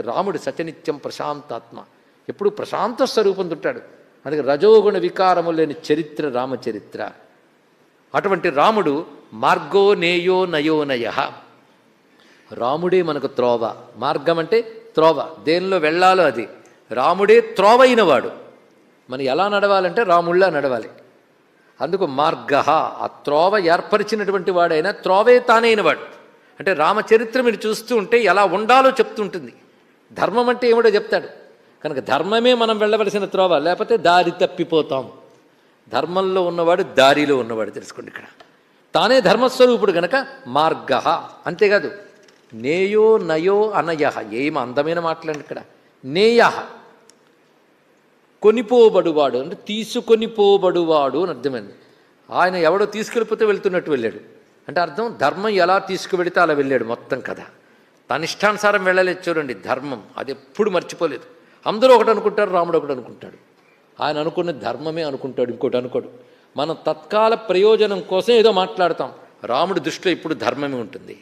రాముడు సత్యనిత్యం ప్రశాంతాత్మ, ఎప్పుడు ప్రశాంత స్వరూపంతో ఉంటాడు. అందుకే రజోగుణ వికారము లేని చరిత్ర రామచరిత్ర. అటువంటి రాముడు మార్గో నేయో నయోనయ. రాముడే మనకు త్రోవ. మార్గం అంటే త్రోవ, దేనిలో వెళ్ళాలో అది. రాముడే త్రోవ అయినవాడు. మనం ఎలా నడవాలంటే రాముళ్ళా నడవాలి. అందుకు మార్గ, ఆ త్రోవ ఏర్పరిచినటువంటి వాడైనా త్రోవే తానైనవాడు. అంటే రామచరిత్ర మీరు చూస్తూ ఉంటే ఎలా ఉండాలో చెప్తుంటుంది. ధర్మం అంటే ఏమిటో చెప్తాడు. కనుక ధర్మమే మనం వెళ్ళవలసిన త్రోవ, లేకపోతే దారి తప్పిపోతాం. ధర్మంలో ఉన్నవాడు దారిలో ఉన్నవాడు తెలుసుకోండి. ఇక్కడ తానే ధర్మస్వరూపుడు గనక మార్గ. అంతేకాదు నేయో నయో అనయ, ఏమి అందమైన మాటలండి ఇక్కడ. నేయ కొనిపోబడువాడు అంటే తీసుకొనిపోబడువాడు అని అర్థమైంది. ఆయన ఎవడో తీసుకెళ్ళిపోతే వెళ్తున్నట్టు వెళ్ళాడు అంటే అర్థం ధర్మం ఎలా తీసుకువెళితే అలా వెళ్ళాడు మొత్తం కదా. తన ఇష్టానుసారం వెళ్ళలేదు చూడండి. ధర్మం అది ఎప్పుడు మర్చిపోలేదు. అందరూ ఒకటి అనుకుంటారు, రాముడు ఒకటి అనుకుంటాడు. ఆయన అనుకున్న ధర్మమే అనుకుంటాడు, ఇంకోటి అనుకోడు. మనం తత్కాల ప్రయోజనం కోసం ఏదో మాట్లాడతాం. రాముడి దృష్టిలో ఇప్పుడు ధర్మమే ఉంటుంది.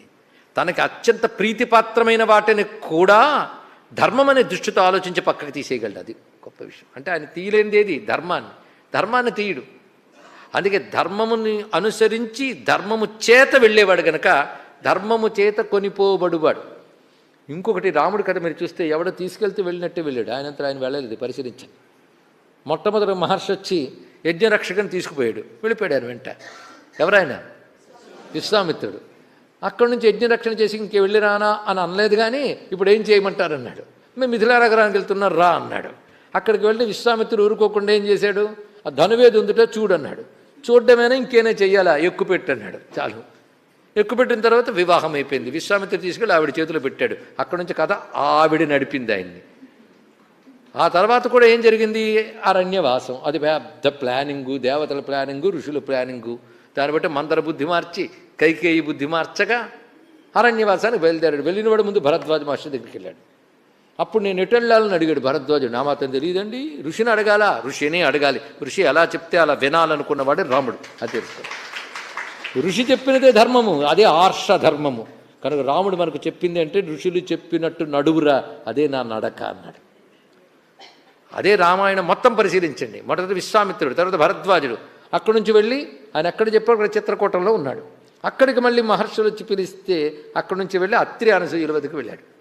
తనకి అత్యంత ప్రీతిపాత్రమైన వాటిని కూడా ధర్మం అనే దృష్టితో ఆలోచించి పక్కకు తీసేయగలడు. అది గొప్ప విషయం. అంటే ఆయన తీయలేనిది ఏది? ధర్మాన్ని తీయడు. అందుకే ధర్మముని అనుసరించి ధర్మము చేత వెళ్ళేవాడు గనక ధర్మము చేత కొనిపోబడువాడు. ఇంకొకటి రాముడి కథ మీరు చూస్తే ఎవడో తీసుకెళ్తే వెళ్ళినట్టే వెళ్ళాడు. ఆయనంతా ఆయన వెళ్ళలేదు. పరిశీలించండి. మొట్టమొదటి మహర్షి వచ్చి యజ్ఞరక్షకుని తీసుకుపోయాడు, వెళ్ళిపోయాడు వెంట. ఎవరైనా? విశ్వామిత్రుడు. అక్కడి నుంచి యజ్ఞరక్షణ చేసి ఇంకే వెళ్ళిరానా అని అనలేదు. కానీ ఇప్పుడు ఏం చేయమంటారన్నాడు. మేము మిథిలానగరానికి వెళ్తున్నారు రా అన్నాడు. అక్కడికి వెళ్ళి విశ్వామిత్రుడు ఊరుకోకుండా ఏం చేశాడు? ఆ ధనువేది ఉందిట చూడన్నాడు. చూడడమేనా ఇంకేనా చెయ్యాలా? ఎక్కుపెట్టు అన్నాడు. చాలు. ఎక్కుపెట్టిన తర్వాత వివాహం అయిపోయింది. విశ్వామిత్రుడు తీసుకెళ్ళి ఆవిడ చేతిలో పెట్టాడు. అక్కడి నుంచి కథ ఆవిడ నడిపింది ఆయన్ని. ఆ తర్వాత కూడా ఏం జరిగింది? అరణ్యవాసం. అది పెద్ద ప్లానింగు, దేవతల ప్లానింగు, ఋషుల ప్లానింగు. దాన్ని బట్టి మందర బుద్ధి మార్చి కైకేయి బుద్ధి మార్చగా అరణ్యవాసానికి బయలుదేరాడు. వెళ్ళినవాడు ముందు భరద్వాజ మహర్షి దగ్గరికి వెళ్ళాడు. అప్పుడు నేను ఎటు వెళ్ళాలని అడిగాడు భరద్వాజుడు. నా మాత్రం తెలియదండి, ఋషిని అడగాల, ఋషినే అడగాలి. ఋషి ఎలా చెప్తే అలా వినాలనుకున్నవాడే రాముడు. అది తెలుసుకో. ఋషి చెప్పినదే ధర్మము, అదే ఆర్ష ధర్మము. కనుక రాముడు మనకు చెప్పింది అంటే ఋషులు చెప్పినట్టు నడువురా, అదే నా నడక అన్నాడు. అదే రామాయణం మొత్తం పరిశీలించండి. మొదటి విశ్వామిత్రుడు, తర్వాత భరద్వాజుడు. అక్కడి నుంచి వెళ్ళి ఆయన ఎక్కడ చెప్పాడు? అక్కడ చిత్రకూటంలో ఉన్నాడు. అక్కడికి మళ్ళీ మహర్షులు వచ్చి పిలిస్తే అక్కడి నుంచి వెళ్ళి అత్రి అనసూయుల వద్దకు వెళ్ళాడు.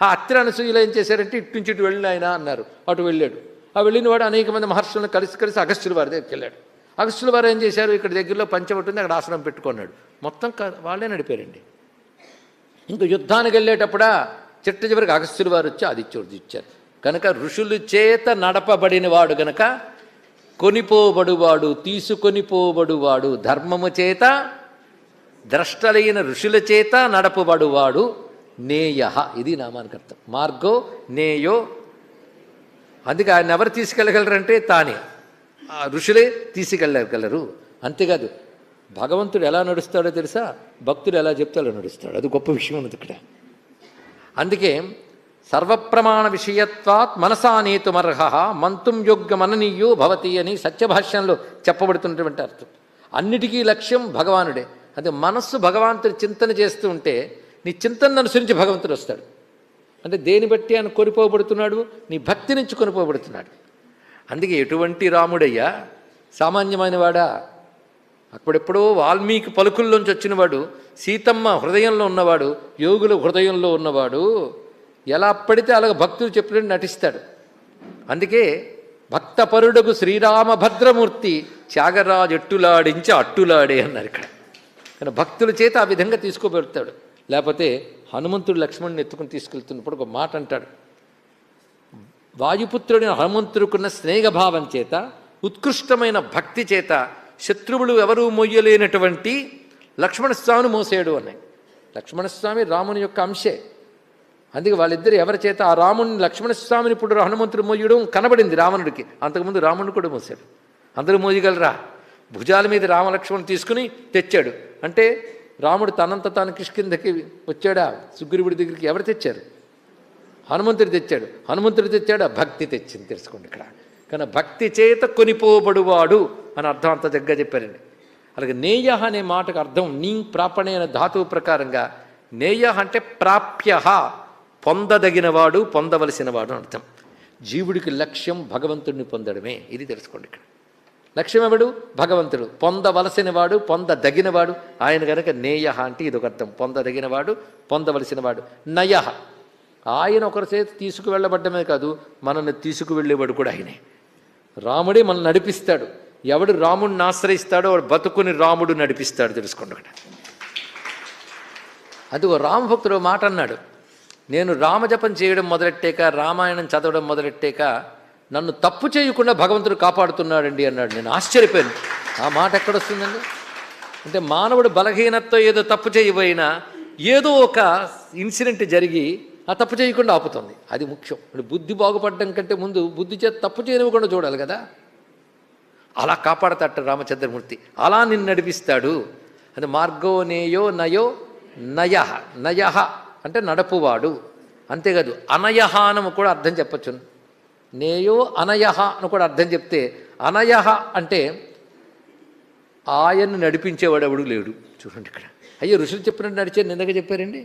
ఆ అత్రి అనసూయులు ఏం చేశారంటే ఇటు నుంచి ఇటు వెళ్ళిన ఆయన అన్నారు. అటు వెళ్ళాడు. ఆ వెళ్ళిన వాడు అనేక మంది మహర్షులను కలిసి అగస్త్యుల వారి దగ్గరికి వెళ్ళాడు. అగస్త్యుల వారు ఏం చేశారు? ఇక్కడ దగ్గరలో పంచవటి ఉంది, అక్కడ ఆశ్రమం పెట్టుకున్నాడు. మొత్తం వాళ్ళే నడిపారండి. ఇంకా యుద్ధానికి వెళ్ళేటప్పుడా చిట్ట చివరికి అగస్త్యుల వారు వచ్చి ఆదిత్యుడు ఇచ్చారు. కనుక ఋషుల చేత నడపబడిన వాడు గనక కొనిపోబడువాడు, తీసుకొనిపోబడువాడు. ధర్మము చేత ద్రష్టలైన ఋషుల చేత నడపబడువాడు నేయ. ఇది నామానికి అర్థం. మార్గో నేయో. అందుకే ఆయన ఎవరు తీసుకెళ్ళగలరంటే తానే, ఆ ఋషులే తీసుకెళ్ళగలరు. అంతేకాదు భగవంతుడు ఎలా నడుస్తాడో తెలుసా? భక్తుడు ఎలా చెప్తాడో నడుస్తాడు. అది గొప్ప విషయం ఉన్నది ఇక్కడ. అందుకే సర్వప్రమాణ విషయత్వాత్ మనసానేతుమర్హ మంతుం యోగ్యమననీయో భవతి అని సత్యభాష్యంలో చెప్పబడుతున్నటువంటి అర్థం. అన్నిటికీ లక్ష్యం భగవానుడే. అదే మనస్సు భగవంతుడి చింతన చేస్తూ ఉంటే నీ చింతనను అనుసరించి భగవంతుడు వస్తాడు. అంటే దేని బట్టి ఆయన కొనిపోబడుతున్నాడు? నీ భక్తి నుంచి కొనిపోబడుతున్నాడు. అందుకే ఎటువంటి రాముడయ్యా? సామాన్యమైన వాడా? అప్పుడెప్పుడో వాల్మీకి పలుకుల్లోంచి వచ్చినవాడు, సీతమ్మ హృదయంలో ఉన్నవాడు, యోగుల హృదయంలో ఉన్నవాడు. ఎలా పడితే అలాగ భక్తులు చెప్పినట్టు నటిస్తాడు. అందుకే భక్తపరుడకు శ్రీరామభద్రమూర్తి త్యాగరాజు ఎట్టులాడించి అట్టులాడే అన్నారు ఇక్కడ. కానీ భక్తుల చేత ఆ విధంగా తీసుకోబెడతాడు. లేకపోతే హనుమంతుడు లక్ష్మణుని ఎత్తుకుని తీసుకెళ్తున్నప్పుడు ఒక మాట అంటాడు. వాయుపుత్రుడిని హనుమంతుడుకున్న స్నేహభావం చేత, ఉత్కృష్టమైన భక్తి చేత శత్రువులు ఎవరూ మొయ్యలేనటువంటి లక్ష్మణస్వామిని మోసాడు అన్నాయి. లక్ష్మణస్వామి రాముని యొక్క అంశే. అందుకే వాళ్ళిద్దరు ఎవరి చేత ఆ రాముని లక్ష్మణస్వామిని ఇప్పుడు హనుమంతుడు మోయడం కనబడింది రావణుడికి. అంతకుముందు రాముడిని కూడా మోసాడు. అందరూ మోయగలరా? భుజాల మీద రామలక్ష్మణుడు తీసుకుని తెచ్చాడు. అంటే రాముడు తనంత తాను కిష్కిందకి వచ్చాడా? సుగ్రీవుడి దగ్గరికి ఎవరు తెచ్చారు? హనుమంతుడు తెచ్చాడు. హనుమంతుడు తెచ్చాడా? భక్తి తెచ్చింది. తెలుసుకోండి ఇక్కడ. కానీ భక్తి చేత కొనిపోబడువాడు అని అర్థం అంత దగ్గర చెప్పారండి. అలాగే నేయ అనే మాటకు అర్థం నీ ప్రాపణే అనే ధాతువు ప్రకారంగా నేయ అంటే ప్రాప్య, పొందదగినవాడు, పొందవలసినవాడు అని అర్థం. జీవుడికి లక్ష్యం భగవంతుడిని పొందడమే. ఇది తెలుసుకోండి. ఇక్కడ లక్ష్యం ఎవడు? భగవంతుడు. పొందవలసినవాడు, పొందదగినవాడు ఆయన కనుక నేయ అంటే ఇదొక అర్థం. పొందదగినవాడు, పొందవలసినవాడు. నయ ఆయన ఒకరి చేతి తీసుకువెళ్ళబడ్డమే కాదు, మనల్ని తీసుకువెళ్ళేవాడు కూడా ఆయనే. రాముడే మనల్ని నడిపిస్తాడు. ఎవడు రాముడిని ఆశ్రయిస్తాడో వాడు బతుకుని రాముడు నడిపిస్తాడు. తెలుసుకోండి. అక్కడ అదిగో రామభక్తుడు మాట అన్నాడు, నేను రామజపం చేయడం మొదలెట్టాక, రామాయణం చదవడం మొదలెట్టాక నన్ను తప్పు చేయకుండా భగవంతుడు కాపాడుతున్నాడండి అన్నాడు. నేను ఆశ్చర్యపోయాను. ఆ మాట ఎక్కడొస్తుందండి? అంటే మానవుడు బలహీనతతో ఏదో తప్పు చేయబోయినా ఏదో ఒక ఇన్సిడెంట్ జరిగి ఆ తప్పు చేయకుండా ఆపుతుంది. అది ముఖ్యం. బుద్ధి బాగుపడడం కంటే ముందు బుద్ధి చేత తప్పు చేయనివ్వకుండా చూడాలి కదా. అలా కాపాడతాట రామచంద్రమూర్తి. అలా నిన్ను నడిపిస్తాడు. అది మార్గో నేయో నయో నయ. నయ అంటే నడపువాడు. అంతేకాదు అనయహ అని కూడా అర్థం చెప్పచ్చు. నేయో అనయహ అని కూడా అర్థం చెప్తే, అనయహ అంటే ఆయన్ను నడిపించేవాడు ఎవడు లేడు. చూడండి ఇక్కడ. అయ్యో ఋషులు చెప్పినట్టు నడిచాడు, నిన్నగా చెప్పారండి.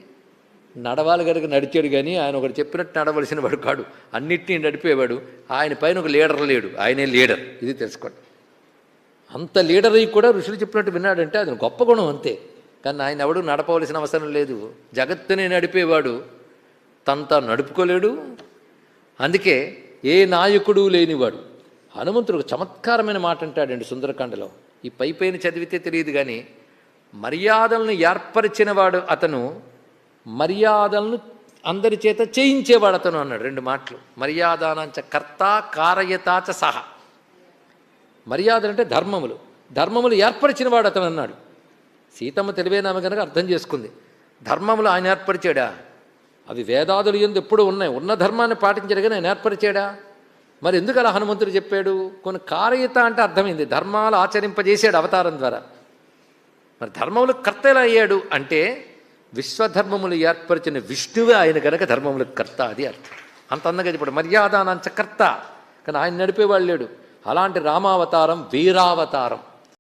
నడవాలి కనుక నడిచాడు, కానీ ఆయన ఒకటి చెప్పినట్టు నడవలసిన వాడు కాడు. అన్నిటినీ నడిపేవాడు. ఆయన పైన ఒక లీడర్ లేడు, ఆయనే లీడర్. ఇది తెలుసుకోండి. అంత లీడర్ అయ్యి కూడా ఋషులు చెప్పినట్టు విన్నాడంటే అది గొప్ప గుణం అంతే. కానీ ఆయన ఎవడు నడపవలసిన అవసరం లేదు. జగత్తుని నడిపేవాడు తనంతా నడుపుకోలేడు. అందుకే ఏ నాయకుడు లేనివాడు. హనుమంతుడు ఒక చమత్కారమైన మాట అంటాడండి సుందరకాండలో. ఈ పైపైన చదివితే తెలియదు కానీ, మర్యాదలను ఏర్పరిచినవాడు అతను, మర్యాదలను అందరి చేత చేయించేవాడు అతను అన్నాడు. 2 మాటలు. మర్యాదానాంచ కర్త కారయతాచ సహ. మర్యాదలు అంటే ధర్మములు, ధర్మములు ఏర్పరిచినవాడు అతను అన్నాడు. సీతమ్మ తెలివేనామె కనుక అర్థం చేసుకుంది. ధర్మములు ఆయన ఏర్పరిచాడా? అవి వేదాదులు ఎందు ఎప్పుడూ ఉన్నాయి. ఉన్న ధర్మాన్ని పాటించాడు కానీ ఆయన ఏర్పరిచాడా? మరి ఎందుకు అలా హనుమంతుడు చెప్పాడు? కొన్ని కారయత అంటే అర్థమైంది, ధర్మాలు ఆచరింపజేశాడు అవతారం ద్వారా. మరి ధర్మములు కర్త ఎలా అయ్యాడు అంటే, విశ్వధర్మములు ఏర్పరిచిన విష్ణువే ఆయన కనుక ధర్మములకు కర్త. అది అర్థం. అంత అందంగా చెప్పాడు. మర్యాదానంచ కర్త. కానీ ఆయన నడిపేవాళ్ళు లేడు. అలాంటి రామావతారం వీరావతారం.